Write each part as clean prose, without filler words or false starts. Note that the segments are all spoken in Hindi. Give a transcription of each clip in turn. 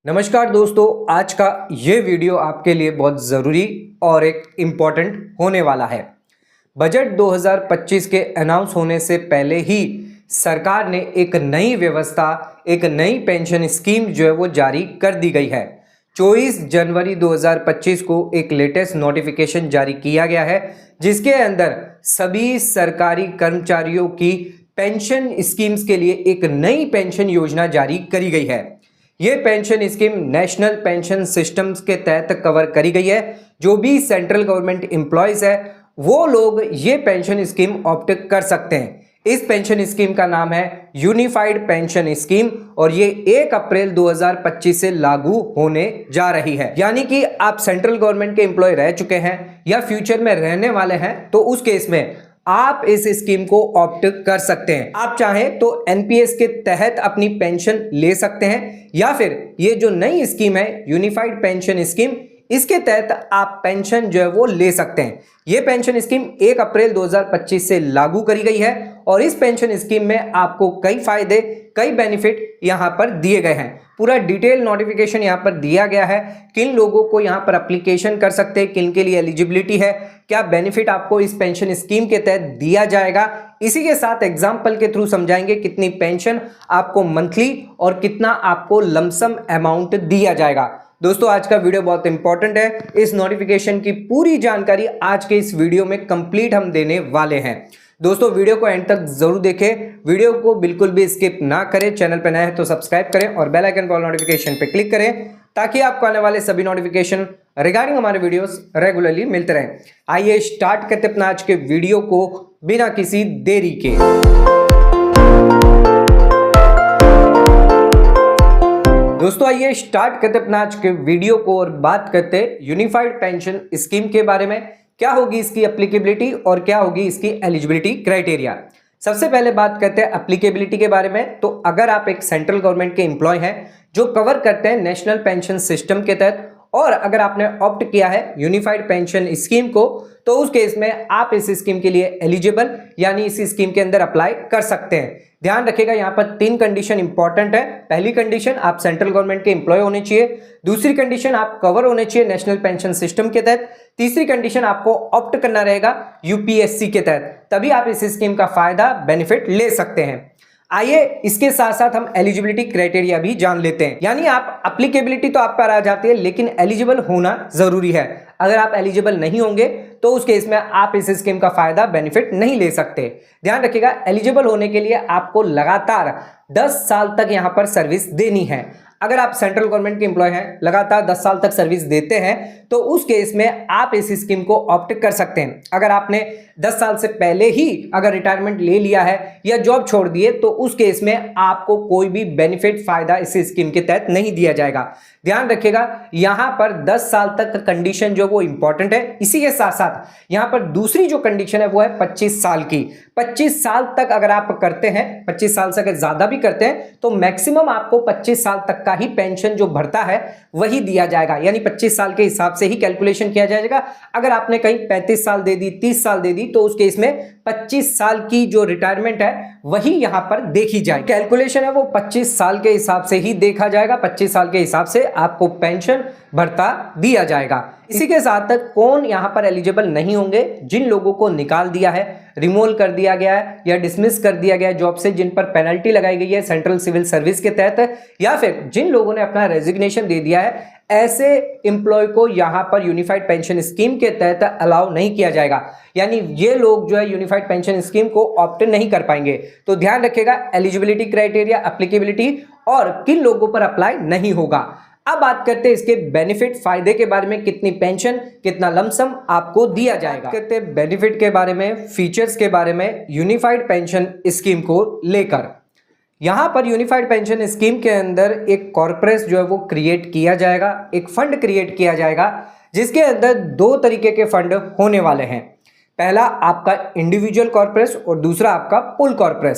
नमस्कार दोस्तों, आज का ये वीडियो आपके लिए बहुत ज़रूरी और एक इम्पॉर्टेंट होने वाला है। बजट 2025 के अनाउंस होने से पहले ही सरकार ने एक नई व्यवस्था, एक नई पेंशन स्कीम जो है वो जारी कर दी गई है। 24 जनवरी 2025 को एक लेटेस्ट नोटिफिकेशन जारी किया गया है, जिसके अंदर सभी सरकारी कर्मचारियों की पेंशन स्कीम्स के लिए एक नई पेंशन योजना जारी करी गई है। ये pension scheme national pension systems के तहत कवर करी गई है। जो भी सेंट्रल गवर्नमेंट एम्प्लॉयज है वो लोग ये पेंशन स्कीम ऑप्ट कर सकते हैं। इस पेंशन स्कीम का नाम है यूनिफाइड पेंशन स्कीम और ये 1 अप्रैल 2025 से लागू होने जा रही है। यानी कि आप सेंट्रल गवर्नमेंट के एम्प्लॉय रह चुके हैं या फ्यूचर में रहने वाले हैं तो उस केस में आप इस स्कीम को ऑप्ट कर सकते हैं। आप चाहें तो एनपीएस के तहत अपनी पेंशन ले सकते हैं या फिर ये जो नई स्कीम है यूनिफाइड पेंशन स्कीम, इसके तहत आप पेंशन जो है वो ले सकते हैं। ये पेंशन स्कीम 1 अप्रैल 2025 से लागू करी गई है और इस पेंशन स्कीम में आपको कई फायदे, कई बेनिफिट यहां पर दिए गए हैं। पूरा डिटेल नोटिफिकेशन यहां पर दिया गया है। किन लोगों को यहां पर एप्लीकेशन कर सकते हैं, किन के लिए एलिजिबिलिटी है, क्या बेनिफिट आपको इस पेंशन स्कीम के तहत दिया जाएगा, इसी के साथ एग्जाम्पल के थ्रू समझाएंगे कितनी पेंशन आपको मंथली और कितना आपको लमसम अमाउंट दिया जाएगा। दोस्तों, आज का वीडियो बहुत इंपॉर्टेंट है। इस नोटिफिकेशन की पूरी जानकारी आज के इस वीडियो में कंप्लीट हम देने वाले हैं। दोस्तों, वीडियो को एंड तक जरूर देखें, वीडियो को बिल्कुल भी स्किप ना करें। चैनल पर नए हैं तो सब्सक्राइब करें और बेल आइकन पर नोटिफिकेशन पे क्लिक करें ताकि आपको आने वाले सभी नोटिफिकेशन रिगार्डिंग हमारे वीडियोस रेगुलरली मिलते रहें। आइए स्टार्ट करते अपना आज के वीडियो को बिना किसी देरी के। दोस्तों, आइए स्टार्ट करते अपना आज के वीडियो को और बात करते हैं यूनिफाइड पेंशन स्कीम के बारे में। क्या होगी इसकी एप्लीकेबिलिटी और क्या होगी इसकी एलिजिबिलिटी क्राइटेरिया। सबसे पहले बात करते हैं एप्लीकेबिलिटी के बारे में। तो अगर आप एक सेंट्रल गवर्नमेंट के एम्प्लॉय हैं जो कवर करते हैं नेशनल पेंशन सिस्टम के तहत और अगर आपने ऑप्ट किया है यूनिफाइड पेंशन स्कीम को, तो उस केस में आप इस स्कीम के लिए एलिजिबल यानी इस स्कीम के अंदर अप्लाई कर सकते हैं। ध्यान रखिएगा, यहाँ पर 3 कंडीशन इंपॉर्टेंट है। पहली कंडीशन, आप सेंट्रल गवर्नमेंट के एम्प्लॉय होने चाहिए। दूसरी कंडीशन, आप कवर होने चाहिए नेशनल पेंशन सिस्टम के तहत। तीसरी कंडीशन, आपको ऑप्ट करना रहेगा यूपीएससी के तहत, तभी आप इस स्कीम का फायदा बेनिफिट ले सकते हैं। आइए इसके साथ साथ हम एलिजिबिलिटी क्राइटेरिया भी जान लेते हैं। यानी आप एप्लीकेबिलिटी तो आप पर आ जाती है लेकिन एलिजिबल होना जरूरी है। अगर आप एलिजिबल नहीं होंगे तो उस केस में आप इस स्कीम का फायदा बेनिफिट नहीं ले सकते। ध्यान रखिएगा, एलिजिबल होने के लिए आपको लगातार 10 साल तक यहां पर सर्विस देनी है। अगर आप सेंट्रल गवर्नमेंट के एम्प्लॉय हैं, लगातार 10 साल तक सर्विस देते हैं, तो उस केस में आप इस स्कीम को ऑप्ट कर सकते हैं। अगर आपने 10 साल से पहले ही अगर रिटायरमेंट ले लिया है या जॉब छोड़ दिए तो उस केस में आपको कोई भी बेनिफिट फायदा इस स्कीम के तहत नहीं दिया जाएगा। ध्यान रखिएगा, यहां पर 10 साल तक कंडीशन जो वो इंपॉर्टेंट है। इसी के साथ साथ यहां पर दूसरी जो कंडीशन है वो है 25 साल की। 25 साल तक अगर आप करते हैं, 25 साल से अगर ज्यादा भी करते हैं तो मैक्सिमम आपको 25 साल तक का ही पेंशन जो भरता है वही दिया जाएगा। यानी 25 साल के हिसाब से ही कैलकुलेशन किया जाएगा। अगर आपने कहीं 35 साल दे दी, 30 साल दे दी, तो उस केस में 25 साल की जो रिटायरमेंट है वही यहां पर देखी जाए। कैलकुलेशन है वो 25 साल के हिसाब से ही देखा जाएगा। 25 साल के हिसाब से आपको पेंशन भरता दिया जाएगा। इसी के साथ तक कौन यहां पर एलिजिबल नहीं होंगे? जिन लोगों को निकाल दिया है, रिमूवल कर दिया गया है या डिसमिस कर दिया गया है जॉब से, जिन पर पेनल्टी लगाई गई है सेंट्रल सिविल सर्विस के तहत, या फिर जिन लोगों ने अपना रेजिग्नेशन दे दिया है, ऐसे एम्प्लॉय को यहां पर यूनिफाइड पेंशन स्कीम के तहत अलाउ नहीं किया जाएगा। यानी ये लोग जो है यूनिफाइड पेंशन स्कीम को ऑप्ट नहीं कर पाएंगे। तो ध्यान रखिएगा, एलिजिबिलिटी क्राइटेरिया, एप्लीकेबिलिटी और किन लोगों पर अप्लाई नहीं होगा। अब बात करते हैं इसके बेनिफिट, फायदे के बारे में। कितनी पेंशन, कितना लमसम आपको दिया जाएगा। कहते हैं बेनिफिट के बारे में, फीचर्स के बारे में यूनिफाइड पेंशन स्कीम को लेकर। यहां पर यूनिफाइड पेंशन स्कीम के अंदर एक कॉर्पोरेट जो है वो क्रिएट किया जाएगा, एक फंड क्रिएट किया जाएगा, जिसके अंदर 2 तरीके के फंड होने वाले हैं। पहला आपका इंडिविजुअल कॉर्पोरेट और दूसरा आपका पूल कॉर्पोरेट।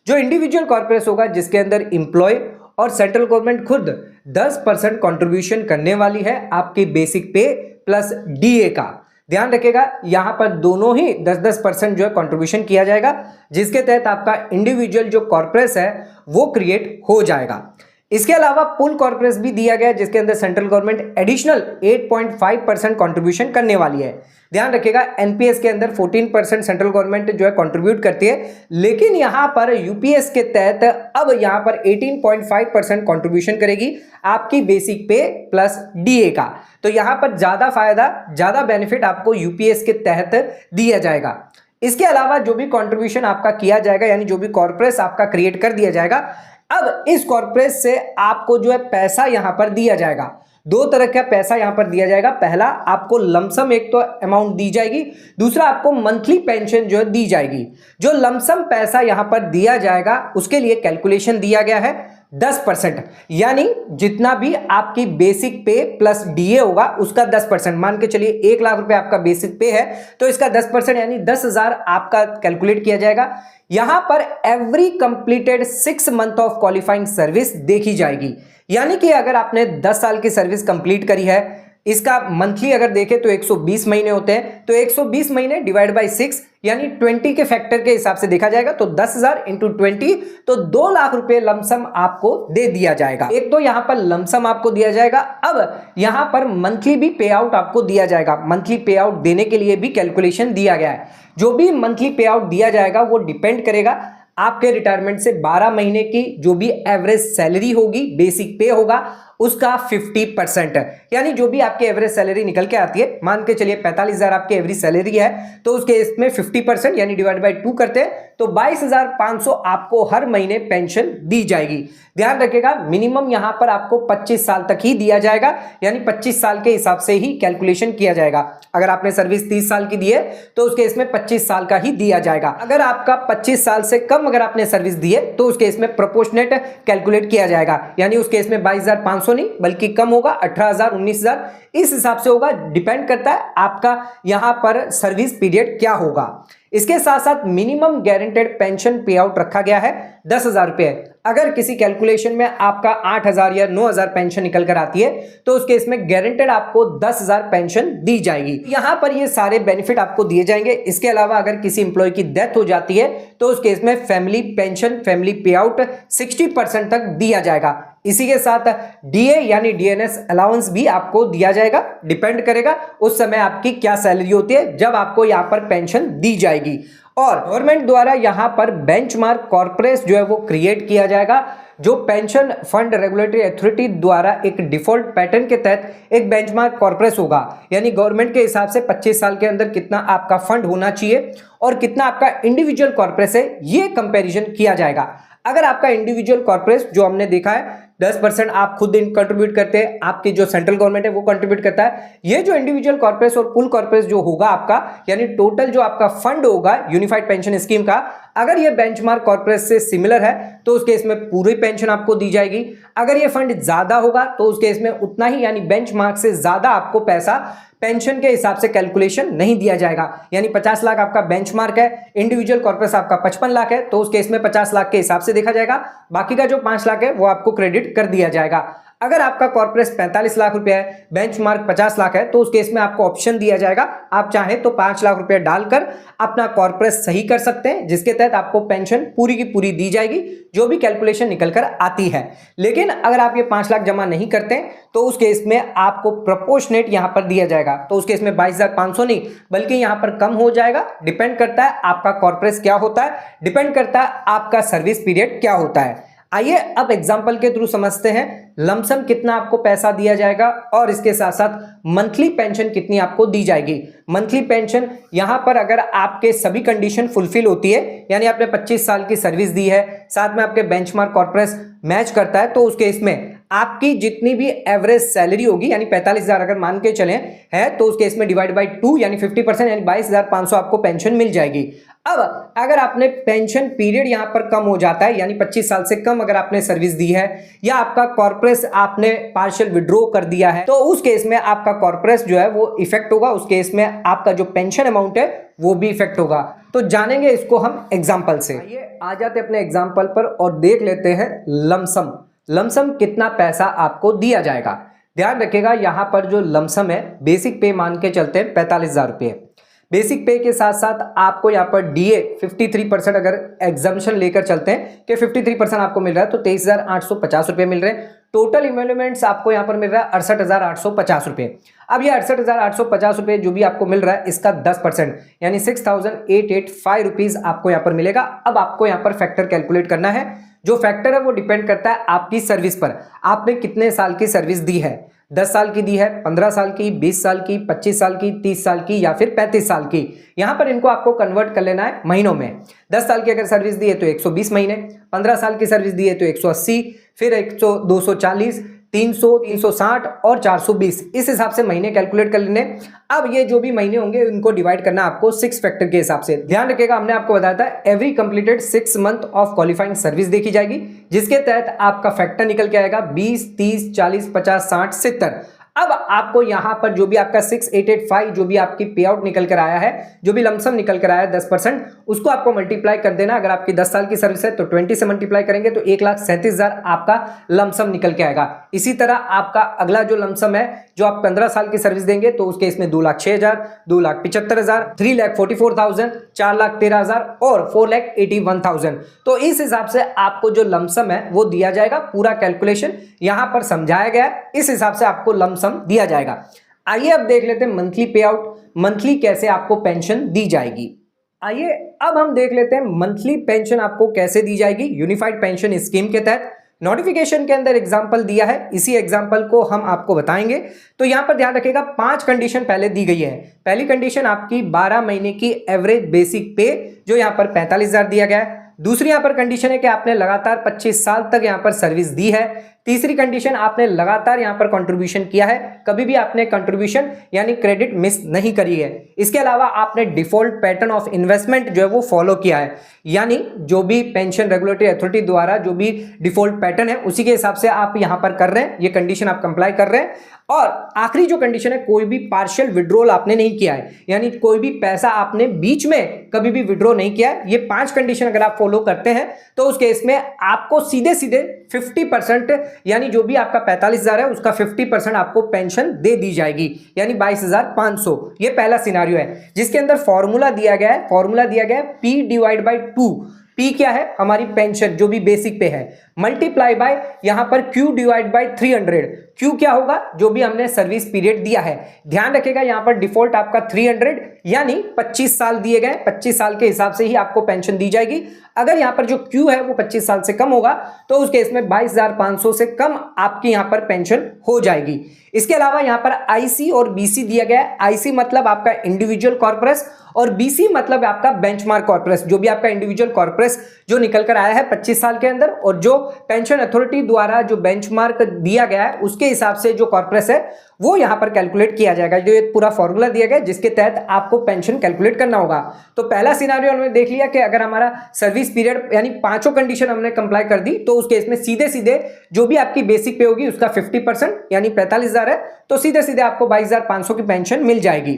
जो इंडिविजुअल कॉर्पोरेट होगा जिसके अंदर एम्प्लॉय और सेंट्रल गवर्नमेंट खुद 10% कंट्रीब्यूशन करने वाली है आपकी बेसिक पे प्लस डीए का। ध्यान रखिएगा, यहां पर दोनों ही 10-10% जो है कंट्रीब्यूशन किया जाएगा, जिसके तहत आपका इंडिविजुअल जो कॉर्पोरेट है वो क्रिएट हो जाएगा। इसके अलावा पुल कॉर्पोरेट भी दिया गया है जिसके अंदर सेंट्रल गवर्नमेंट एडिशनल 8.5% कंट्रीब्यूशन करने वाली है। ध्यान रखिएगा एनपीएस के अंदर 14% सेंट्रल गवर्नमेंट जो है कंट्रीब्यूट करती है, लेकिन यहां पर यूपीएस के तहत अब यहां पर 18.5% कंट्रीब्यूशन करेगी आपकी बेसिक पे प्लस डीए का। तो यहां पर ज्यादा फायदा, ज्यादा बेनिफिट आपको यूपीएस के तहत दिया जाएगा। इसके अलावा जो भी कंट्रीब्यूशन आपका किया जाएगा, यानी जो भी कॉर्पोरेट आपका क्रिएट कर दिया जाएगा, अब इस कॉर्पोरेट से आपको जो है पैसा यहां पर दिया जाएगा। दो तरह का पैसा यहां पर दिया जाएगा। पहला आपको लमसम एक तो अमाउंट दी जाएगी, दूसरा आपको मंथली पेंशन जो है दी जाएगी। जो लमसम पैसा यहां पर दिया जाएगा उसके लिए कैलकुलेशन दिया गया है 10%, यानी जितना भी आपकी बेसिक पे प्लस डीए होगा उसका 10%। मान के चलिए 1 लाख रुपए आपका बेसिक पे है तो इसका 10% यानी 10,000 आपका कैलकुलेट किया जाएगा। यहां पर every completed 6 month of qualifying service देखी जाएगी, यानी कि अगर आपने 10 साल की सर्विस कंप्लीट करी है, इसका मंथली अगर देखें तो 120 महीने होते हैं, तो 120 महीने डिवाइड बाय 6 यानी 20 के फैक्टर के हिसाब से देखा जाएगा तो 10,000 इंटू 20 तो 2 लाख रुपए लमसम आपको दे दिया जाएगा। एक तो यहां पर लमसम आपको दिया जाएगा, अब यहां पर मंथली भी पे आउट आपको दिया जाएगा। मंथली पे आउट देने के लिए भी कैलकुलेशन दिया गया है। जो भी मंथली पे आउट दिया जाएगा वो डिपेंड करेगा आपके रिटायरमेंट से 12 महीने की जो भी एवरेज सैलरी होगी, बेसिक पे होगा उसका 50%, यानी जो भी आपकी एवरेज सैलरी निकल के आती है, मान के चलिए 45,000 आपकी एवरेज सैलरी है तो उसके इसमें 50% यानी डिवाइड बाय 2 करते हैं तो 22,500 आपको हर महीने पेंशन दी जाएगी। ध्यान रखिएगा मिनिमम यहां पर आपको 25 साल तक ही दिया जाएगा, यानी 25 साल के हिसाब से ही कैलकुलेशन किया जाएगा। अगर आपने सर्विस 30 साल की दी है तो उसके इसमें 25 साल का ही दिया जाएगा। अगर आपका 25 साल से कम अगर आपने सर्विस दी है तो उसके इसमें प्रोपोर्शनेट कैलकुलेट किया जाएगा, यानी उसके इसमें 22,500 नहीं बल्कि कम होगा, 18,000 19,000 इस हिसाब से होगा। डिपेंड करता है आपका यहां पर सर्विस पीरियड क्या होगा। इसके साथ साथ मिनिमम गारंटेड पेंशन पे आउट रखा गया है 10,000 रुपए। अगर किसी कैलकुलेशन में आपका 8,000 या 9,000 पेंशन निकल कर आती है तो उसके इसमें गारंटेड आपको 10,000 पेंशन दी जाएगी। यहां पर ये सारे बेनिफिट आपको दिए जाएंगे। इसके अलावा अगर किसी इंप्लॉय की डेथ हो जाती है तो उस केस में फैमिली पेंशन, फैमिली पे आउट 60% तक दिया जाएगा। इसी के साथ डीए यानी डीएनएस अलाउंस भी आपको दिया जाएगा। डिपेंड करेगा उस समय आपकी क्या सैलरी होती है जब आपको यहां पर पेंशन दी जाएगी। और गवर्नमेंट द्वारा यहां पर बेंचमार्क कॉर्पोरेट जो है वो क्रिएट किया जाएगा। जो पेंशन फंड रेगुलेटरी अथॉरिटी द्वारा एक डिफॉल्ट पैटर्न के तहत एक बेंचमार्क कॉर्पोरेट होगा, यानी गवर्नमेंट के हिसाब से 25 साल के अंदर कितना आपका फंड होना चाहिए और कितना आपका इंडिविजुअल कॉर्पोरेट है, ये कंपैरिजन किया जाएगा। अगर आपका इंडिविजुअल कॉर्पोरेट जो हमने देखा है 10% आप खुद कंट्रीब्यूट करते हैं, आपकी जो सेंट्रल गवर्नमेंट है वो कंट्रीब्यूट करता है। ये जो इंडिविजुअल कॉर्पोरेट और पूल कॉर्पोरेट जो होगा आपका, यानी टोटल जो आपका फंड होगा यूनिफाइड पेंशन स्कीम का, अगर ये बेंचमार्क कॉर्पोरेट से सिमिलर है तो उस केस में पूरी पेंशन आपको दी जाएगी। अगर ये फंड ज्यादा होगा तो उस केस में उतना ही, यानी बेंचमार्क से ज्यादा आपको पैसा पेंशन के हिसाब से कैलकुलेशन नहीं दिया जाएगा। यानी 50 लाख आपका बेंचमार्क है, इंडिविजुअल कॉर्पोरेट आपका 55 लाख है तो उस केस में 50 लाख के हिसाब से देखा जाएगा, बाकी का जो 5 लाख है वो आपको क्रेडिट कर दिया जाएगा। अगर आपका कॉर्पोरेट 45 लाख रुपया है, बेंचमार्क 50 लाख है तो उस केस में आपको ऑप्शन दिया जाएगा, आप चाहें तो 5 लाख रुपया डालकर अपना कॉर्पोरेट सही कर सकते हैं, जिसके तहत आपको पेंशन पूरी की पूरी दी जाएगी जो भी कैलकुलेशन निकल कर आती है। लेकिन अगर आप ये 5 लाख जमा नहीं करते तो उस केस में आपको प्रोपोर्शनेट यहां पर दिया जाएगा, तो उस केस में 22,500 नहीं बल्कि यहां पर कम हो जाएगा। डिपेंड करता है आपका कॉर्पोरेट क्या होता है, डिपेंड करता है आपका सर्विस पीरियड क्या होता है। आइए अब एग्जांपल के थ्रू समझते हैं लमसम कितना आपको पैसा दिया जाएगा और इसके साथ साथ मंथली पेंशन कितनी आपको दी जाएगी। मंथली पेंशन यहां पर अगर आपके सभी कंडीशन फुलफिल होती है, यानी आपने 25 साल की सर्विस दी है, साथ में आपके बेंचमार्क कॉर्पोरेट मैच करता है, तो उस केस में आपकी जितनी भी एवरेज सैलरी होगी, यानी 45,000 अगर मान के चलें है तो उस केस में डिवाइड बाय 2 यानी 50% यानी 22,500 आपको पेंशन मिल जाएगी। अब अगर आपने पेंशन पीरियड यहां पर कम हो जाता है, यानी 25 साल से कम अगर आपने सर्विस दी है या आपका कॉर्पोरेट आपने पार्शियल विड्रॉ कर दिया है, तो उस केस में आपका कॉर्पोरेट जो है वो इफेक्ट होगा। उस केस में आपका जो पेंशन अमाउंट है वो भी इफेक्ट होगा। तो जानेंगे इसको हम एग्जांपल से। आइए आ जाते अपने एग्जांपल पर और देख लेते हैं लमसम। लमसम कितना पैसा आपको दिया जाएगा। ध्यान रखिएगा यहां पर जो लमसम है बेसिक पे मान के चलते हैं 45,000 रुपये। बेसिक पे के साथ साथ आपको यहाँ पर डीए 53% अगर एग्जाम्पशन लेकर चलते हैं कि 53% आपको मिल रहा है तो 23,850 रुपये मिल रहे हैं। टोटल इमोल्यूमेंट्स आपको यहाँ पर मिल रहा है 68,850 रुपये। अब ये 68,850 रुपये जो भी आपको मिल रहा है इसका 10% यानी 6,885 रुपीज़ आपको यहाँ पर मिलेगा। अब आपको यहाँ पर फैक्टर कैलकुलेट करना है। जो फैक्टर है वो डिपेंड करता है आपकी सर्विस पर, आपने कितने साल की सर्विस दी है, 10 साल की दी है, 15 साल की, 20 साल की, 25 साल की, 30 साल की या फिर 35 साल की। यहां पर इनको आपको कन्वर्ट कर लेना है महीनों में। 10 साल की अगर सर्विस दी है तो 120 महीने, 15 साल की सर्विस दी है तो 180, फिर 100, 240, 300, 360 और 420, इस हिसाब से महीने कैलकुलेट कर लेने। अब ये जो भी महीने होंगे उनको डिवाइड करना आपको 6 फैक्टर के हिसाब से। ध्यान रखिएगा, हमने आपको बताया था every completed 6 month of qualifying service देखी जाएगी, जिसके तहत आपका फैक्टर निकल के आएगा 20, 30, 40, 50, 60, 70। अब आपको यहां पर जो भी आपका 6885 जो भी आपकी पे आउट निकल कर आया है, जो भी लमसम निकल कर आया है 10%, उसको आपको मल्टीप्लाई कर देना। अगर आपकी 10 साल की सर्विस है तो 20 से मल्टीप्लाई करेंगे तो 1,37,000 आपका लमसम निकल के आएगा। इसी तरह आपका अगला जो लमसम है, जो आप 15 साल की सर्विस देंगे तो उसके इसमें 2,06,000, 2,75,000, 3,44,000, 4,13,000 और 4,81,000। तो इस हिसाब से आपको जो लमसम है वो दिया जाएगा। पूरा कैलकुलेशन यहां पर समझाया गया है, इस हिसाब से आपको लमसम दिया जाएगा। आइए अब देख लेते हैं मंथली पे आउट, मंथली कैसे आपको पेंशन दी जाएगी। आइए अब हम देख लेते हैं मंथली पेंशन आपको कैसे दी जाएगी यूनिफाइड पेंशन स्कीम के तहत। नोटिफिकेशन के अंदर एग्जाम्पल दिया है, इसी एग्जाम्पल को हम आपको बताएंगे। तो यहां पर ध्यान रखिएगा, 5 कंडीशन पहले दी गई है। पहली कंडीशन आपकी 12 महीने की एवरेज बेसिक पे जो यहां पर 45,000 दिया गया है। दूसरी यहां पर कंडीशन है कि आपने लगातार 25 साल तक यहां पर सर्विस दी है। तीसरी कंडीशन, आपने लगातार यहां पर कंट्रीब्यूशन किया है, कभी भी आपने कंट्रीब्यूशन यानी क्रेडिट मिस नहीं करी है। इसके अलावा आपने डिफॉल्ट पैटर्न ऑफ इन्वेस्टमेंट जो है वो फॉलो किया है, यानी जो भी पेंशन रेगुलेटरी अथॉरिटी द्वारा जो भी डिफॉल्ट पैटर्न है उसी के हिसाब से आप यहां पर कर रहे हैं, ये कंडीशन आप कंप्लाई कर रहे हैं। और आखिरी जो कंडीशन है, कोई भी पार्शियल विड्रॉल आपने नहीं किया है, यानी कोई भी पैसा आपने बीच में कभी भी विड्रॉ नहीं किया है। ये 5 कंडीशन अगर आप फॉलो करते हैं तो उस केस में आपको सीधे सीधे 50% यानी जो भी आपका 45,000 है उसका 50% आपको पेंशन दे दी जाएगी, यानी 22,500। ये पहला सिनारियो है जिसके अंदर फॉर्मूला दिया गया है, फॉर्मूला दिया गया है P/2। P क्या है? हमारी पेंशन जो भी बेसिक पे है, मल्टीप्लाई बाय यहां पर Q/300। Q क्या होगा? जो भी हमने सर्विस पीरियड दिया है। ध्यान रखिएगा यहां पर डिफॉल्ट आपका 300 यानी 25 साल दिए गए, 25 साल के हिसाब से ही आपको पेंशन दी जाएगी। अगर यहां पर जो Q है वो 25 साल से कम होगा तो उस केस में 22,500 से कम आपकी यहां पर पेंशन हो जाएगी। इसके अलावा यहां पर IC और BC दिया गया है। IC मतलब आपका इंडिविजुअल कॉर्पोरेस और BC मतलब आपका बेंचमार्क कॉर्पोरेस। जो भी आपका इंडिविजुअल कॉर्पोरेस जो निकल कर आया है 25 साल के अंदर और जो पेंशन अथॉरिटी द्वारा जो बेंचमार्क दिया गया है उसके हिसाब से जो कॉर्पोरेस है वो यहां पर कैलकुलेट किया जाएगा। जो एक पूरा फॉर्मूला दिया गया है जिसके तहत आपको पेंशन कैलकुलेट करना होगा। तो पहला सिनारियो हमने देख लिया कि अगर हमारा सर्विस पीरियड यानी 5 कंडीशन हमने कंप्लाई कर दी तो उस केस में सीधे सीधे जो भी आपकी बेसिक पे होगी उसका 50% यानी 45,000 है तो सीधे सीधे आपको 22,500 की पेंशन मिल जाएगी।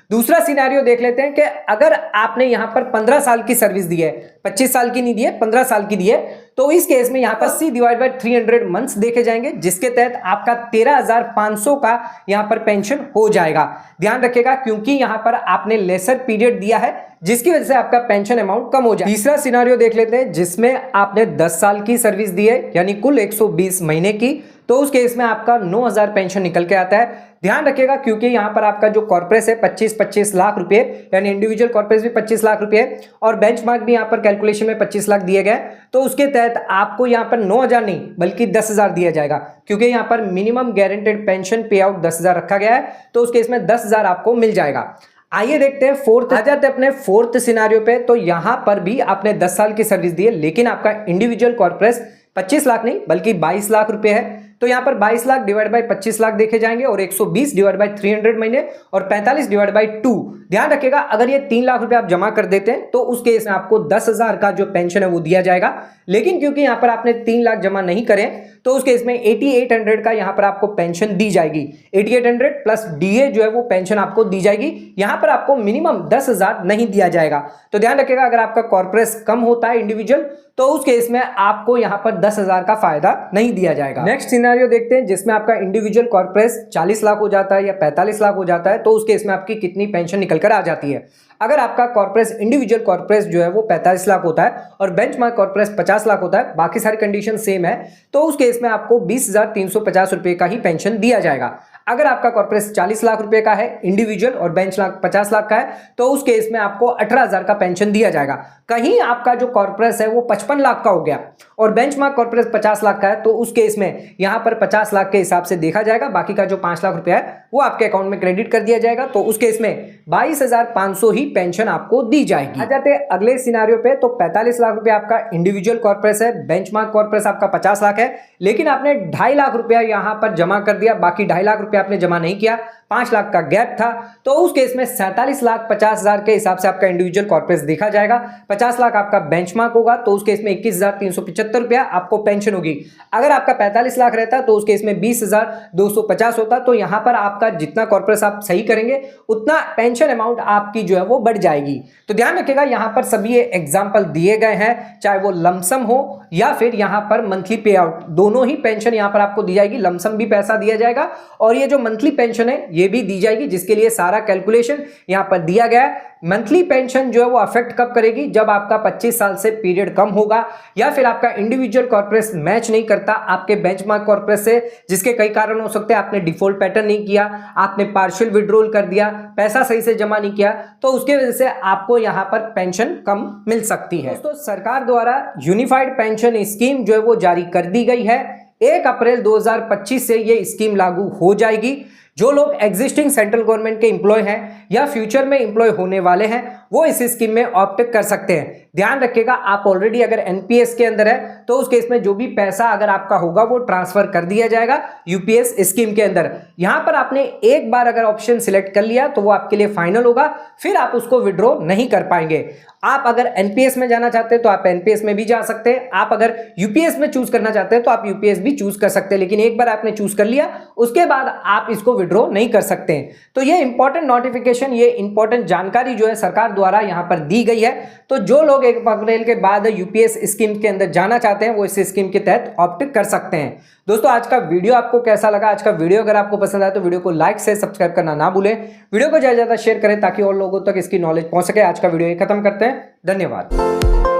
दूसरा सिनेरियो देख लेते हैं कि अगर आपने यहां पर 15 साल की सर्विस दी है, 25 साल की नहीं दी है, 15 साल की दी है, तो इस केस में यहां पर 80/300 मंथ्स देखे जाएंगे जिसके तहत आपका 13,500 का यहां पर पेंशन हो जाएगा। ध्यान रखिएगा क्योंकि यहां पर आपने लेसर पीरियड दिया है जिसकी वजह से आपका पेंशन अमाउंट कम हो जाए। तीसरा सिनेरियो देख लेते हैं जिसमें आपने 10 साल की सर्विस दी है यानी कुल 120 महीने की, तो उस केस में आपका 9,000 पेंशन निकल के आता है। ध्यान रखिएगा क्योंकि यहां पर आपका जो कॉर्पोरेस है 25 लाख रुपए यानी इंडिविजुअल कॉर्पोरेस भी 25 लाख रुपए और बेंचमार्क भी यहां पर कैलकुलेशन में 25 लाख दिए गए, तो उसके तहत आपको यहां पर 9,000 नहीं बल्कि 10,000 दिया जाएगा क्योंकि यहां पर मिनिमम गारंटेड पेंशन पे आउट 10,000 रखा गया है तो उस केस में 10,000 आपको मिल जाएगा। आइए देखते हैं फोर्थ, आ जाते हैं अपने फोर्थ सिनेरियो पे। तो यहां पर भी आपने 10 साल की सर्विस दी है लेकिन आपका इंडिविजुअल कॉर्पोरेस 25 लाख नहीं बल्कि 22 लाख रुपए है, तो यहां पर 22 लाख डिवाइड बाय 25 लाख देखे जाएंगे और 120 डिवाइड बाय 300 महीने और 45 डिवाइड बाय 2। ध्यान रखिएगा अगर ये 3 लाख रुपए आप जमा कर देते हैं तो उस केस में आपको 10,000 का जो पेंशन है वो दिया जाएगा। लेकिन क्योंकि यहां पर आपने 3 लाख जमा नहीं करें तो उस केस में 8800 का यहां पर आपको पेंशन दी जाएगी। 8800 प्लस DA जो है वो पेंशन आपको दी जाएगी। यहां पर आपको मिनिमम 10,000 नहीं दिया जाएगा। तो ध्यान रखिएगा अगर आपका कॉर्पोरेस कम होता है इंडिविजुअल तो उस केस में आपको यहाँ पर 10,000 का फायदा नहीं दिया जाएगा। नेक्स्ट सिनेरियो देखते हैं जिसमें आपका इंडिविजुअल कॉर्पोरेट 40 लाख हो जाता है या 45 लाख हो जाता है, तो उस केस में आपकी कितनी पेंशन निकल कर आ जाती है। अगर आपका कॉर्पोरेट इंडिविजुअल कॉर्पोरेट जो है वो 45 लाख होता है और बेंचमार्क कॉर्पोरेट 50 लाख होता है, बाकी सारी कंडीशन सेम है, तो उस केस में आपको 20,350 रुपए का ही पेंशन दिया जाएगा। अगर आपका कॉर्पोरेट 40 लाख रुपए का है इंडिविजुअल और बेंच लाख 50 लाख का है, तो उस केस में आपको 18,000 का पेंशन दिया जाएगा। कहीं आपका जो कॉर्पोरेट है वो 55 लाख का हो गया और बेंचमार्क कॉर्पोरेट 50 लाख का है, तो उस केस में यहां पर 50 लाख के हिसाब से देखा जाएगा, बाकी का जो 5 लाख रुपया है वो आपके अकाउंट में क्रेडिट कर दिया जाएगा। तो उस केस में 22,500 ही पेंशन आपको दी जाएगी। आ जाते हैं अगले सिनेरियो पे, तो 45 लाख रुपया आपका इंडिविजुअल कॉर्पोरेट है, बेंचमार्क कॉर्पोरेट आपका 50 लाख है, लेकिन आपने 2.5 लाख रुपया यहां पर जमा कर दिया, बाकी 2.5 लाख रुपया आपने जमा नहीं किया, 5 लाख का गैप था, तो उस केस में 47,50,000 के हिसाब से आपका इंडिविजुअल कॉर्पोरेट देखा जाएगा। 50 लाख आपका बेंचमार्क होगा, तो उस केस में 21,375 रुपया आपको पेंशन होगी। अगर आपका 45 लाख रहता तो उस केस में 20,250 होता। तो यहां पर आपका जितना कॉर्पोरेट आप सही करेंगे उतना पेंशन अमाउंट आपकी जो है वो बढ़ जाएगी। तो ध्यान रखिएगा, यहां पर सभी एग्जाम्पल दिए गए हैं, चाहे वो लमसम हो या फिर यहां पर मंथली पे आउट, दोनों ही पेंशन यहां पर आपको दी जाएगी। लमसम भी पैसा दिया जाएगा और ये जो मंथली पेंशन है ये भी दी जाएगी, जिसके लिए सारा कैलकुलेशन यहां पर दिया गया है। मंथली पेंशन जो है वो अफेक्ट कब करेगी, जब आपका 25 साल से पीरियड कम होगा या फिर आपका इंडिविजुअल कॉर्पोरेट मैच नहीं करता आपके बेंचमार्क कॉर्पोरेट से, जिसके कई कारण हो सकते हैं। आपने डिफॉल्ट पैटर्न नहीं किया, आपने पार्शियल विड्रॉल कर दिया, पैसा सही से जमा नहीं किया, तो उसके वजह से आपको यहां पर पेंशन कम मिल सकती है। दोस्तों, सरकार द्वारा यूनिफाइड पेंशन स्कीम जो है वो जारी कर दी गई है। 1 अप्रैल 2025 से ये स्कीम लागू हो जाएगी। जो लोग एग्जिस्टिंग सेंट्रल गवर्नमेंट के एम्प्लॉय हैं या फ्यूचर में एम्प्लॉय होने वाले हैं वो इस स्कीम में ऑप्ट कर सकते हैं। ध्यान रखिएगा, आप ऑलरेडी अगर एनपीएस के अंदर है तो उस केस में जो भी पैसा अगर आपका होगा वो ट्रांसफर कर दिया जाएगा यूपीएस स्कीम के अंदर। यहां पर आपने एक बार अगर ऑप्शन सिलेक्ट कर लिया तो वो आपके लिए फाइनल होगा, फिर आप उसको विड्रॉ नहीं कर पाएंगे। आप अगर एनपीएस में जाना चाहते हैं तो आप एनपीएस में भी जा सकते हैं, आप अगर यूपीएस में चूज करना चाहते हैं तो आप यूपीएस भी चूज कर सकते हैं, लेकिन एक बार आपने चूज कर लिया उसके बाद आप इसको विड्रॉ नहीं कर सकते हैं। तो ये इंपॉर्टेंट नोटिफिकेशन, ये इंपॉर्टेंट जानकारी जो है सरकार द्वारा यहां पर दी गई है। तो जो लोग 1 अप्रैल के बाद यूपीएस स्कीम के अंदर जाना चाहते हैं वो इस स्कीम के तहत ऑप्ट कर सकते हैं। दोस्तों, आज का वीडियो आपको कैसा लगा? आज का वीडियो अगर आपको पसंद आए तो वीडियो को लाइक से सब्सक्राइब करना ना भूलें, वीडियो को ज्यादा से ज्यादा शेयर करें ताकि और लोगों तक इसकी नॉलेज पहुंच सके। आज का वीडियो खत्म करते हैं, धन्यवाद।